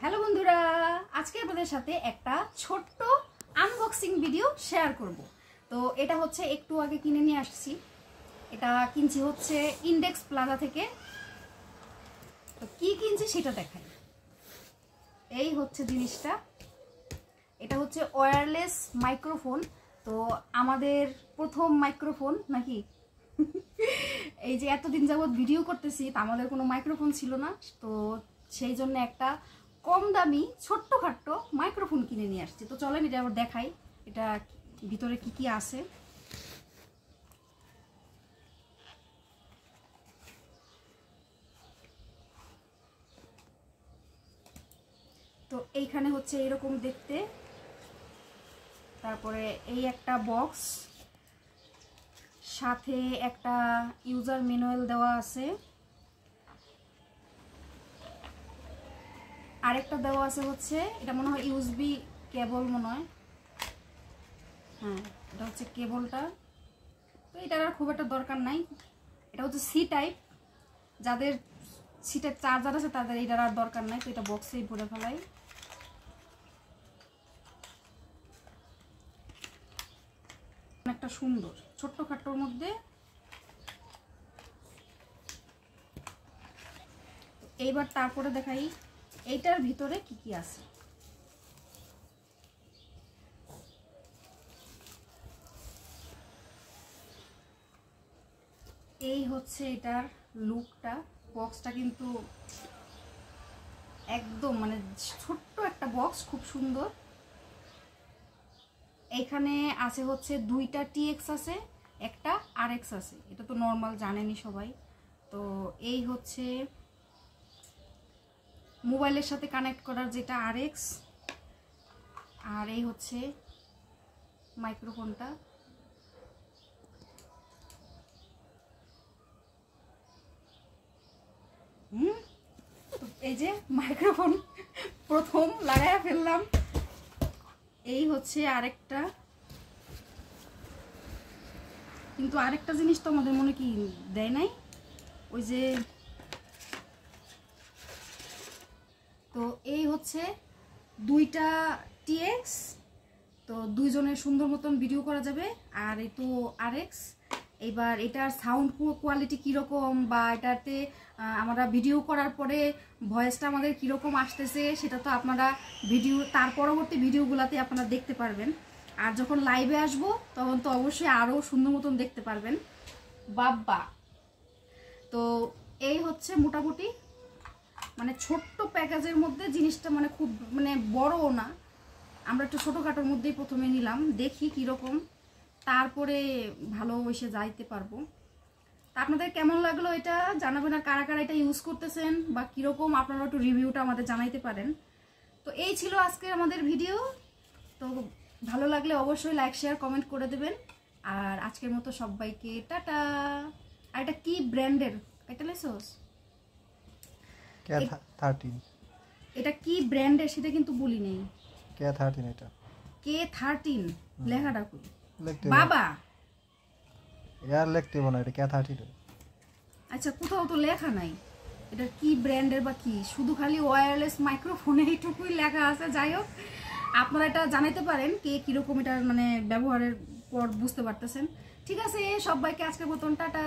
Hello বন্ধুরা, আজকে আপনাদের সাথে একটা ছোট্ট আনবক্সিং ভিডিও শেয়ার করব। তো এটা হচ্ছে একটু আগে কিনে নিয়ে আসছি। এটা কিনছি হচ্ছে ইন্ডেক্স প্লাজা থেকে। তো কি কিনছি সেটা দেখাই। এই হচ্ছে জিনিসটা। এটা হচ্ছে ওয়্যারলেস মাইক্রোফোন। তো আমাদের প্রথম মাইক্রোফোন নাকি এই যে এতদিন যাবত ভিডিও করতেছি, তা আমাদের কোনো মাইক্রোফোন ছিল না। তো সেই জন্য একটা কম দামি ছোট্টখাট্ট মাইক্রোফোন কিনে নিয়ে আসছি। তো চলেন এটা আবার দেখাই এটা ভিতরে কি কি আছে। তো এইখানে হচ্ছে এরকম দেখতে। তারপরে এই একটা বক্স, সাথে একটা ইউজার ম্যানুয়াল দেওয়া আছে। আরেকটা দেওয়া আছে হচ্ছে, এটা মনে হয় ইউএসবি কেবল মনে হয়। হ্যাঁ, এটা হচ্ছে কেবলটা। তো এটার আর খুব একটা দরকার নাই। এটা হচ্ছে সি টাইপ, যাদের সি টাইপ চার্জার আছে তাদের এটার আর দরকার নাই। তো এটা বক্সেই ভরে ফেলাই। একটা সুন্দর ছোট্টখাট্টোর মধ্যে। এইবার তারপরে দেখাই এইটার ভিতরে কি কি আছে। এই হচ্ছে এটার লুকটা। বক্সটা কিন্তু একদম মানে ছোট্ট একটা বক্স, খুব সুন্দর। এখানে আছে হচ্ছে দুইটা টিএক্স আছে, একটা আরএক্স আছে। এটা তো নর্মাল জানেনই সবাই। তো এই হচ্ছে মোবাইলের সাথে কানেক্ট করার যেটা আরএক্স, আর এই হচ্ছে মাইক্রোফোনটা। এই যে মাইক্রোফোন প্রথম লাগায়া ফেললাম। এই হচ্ছে আরেকটা, কিন্তু আরেকটা জিনিস তো আমাদের মনে কি দেয় নাই, ওই যে। তো এই হচ্ছে দুইটা টিএক্স। তো দুইজনের সুন্দর মতন ভিডিও করা যাবে। আর এই তো আরএক্স। এবার এটার সাউন্ড কোয়ালিটি কীরকম, বা এটাতে আমরা ভিডিও করার পরে ভয়েসটা আমাদের কীরকম আসতেছে, সেটা তো আপনারা তার পরবর্তী ভিডিওগুলোতে আপনারা দেখতে পারবেন। আর যখন লাইভে আসবো তখন তো অবশ্যই আরও সুন্দর মতন দেখতে পারবেন। বাব্বা। তো এই হচ্ছে মোটামুটি মানে ছোট্ট প্যাকেজের মধ্যে জিনিসটা, মানে খুব মানে বড়ও না। আমরা একটু ছোটোখাটোর মধ্যেই প্রথমে নিলাম, দেখি কীরকম, তারপরে ভালোবেসে যাইতে পারবো। তা আপনাদের কেমন লাগলো এটা জানাবেন। আর কারা কারা এটা ইউজ করতেছেন বা কীরকম, আপনারা একটু রিভিউটা আমাদের জানাইতে পারেন। তো এই ছিল আজকে আমাদের ভিডিও। তো ভালো লাগলে অবশ্যই লাইক শেয়ার কমেন্ট করে দেবেন। আর আজকের মতো সবাইকে টাটা। আর এটা কি ব্র্যান্ডের এটা লেসোস? K13। এটা কি ব্র্যান্ডের সেটা কিন্তু বলি নেই। K13 এটা। K13 লেখাটা কই লিখতে বাবা? यार লিখতে বনা, এটা K13। আচ্ছা, কোথাও তো লেখা নাই এটা কি ব্র্যান্ডের বা কি, শুধু খালি ওয়্যারলেস মাইক্রোফোনে এইটুকুই লেখা আছে। যাই হোক, আপনারা এটা জানাইতে পারেন কে কিরকম এটা মানে ব্যবহারের পর বুঝতে পারতেছেন। ঠিক আছে, সবাইকে আজকের মতন টাটা।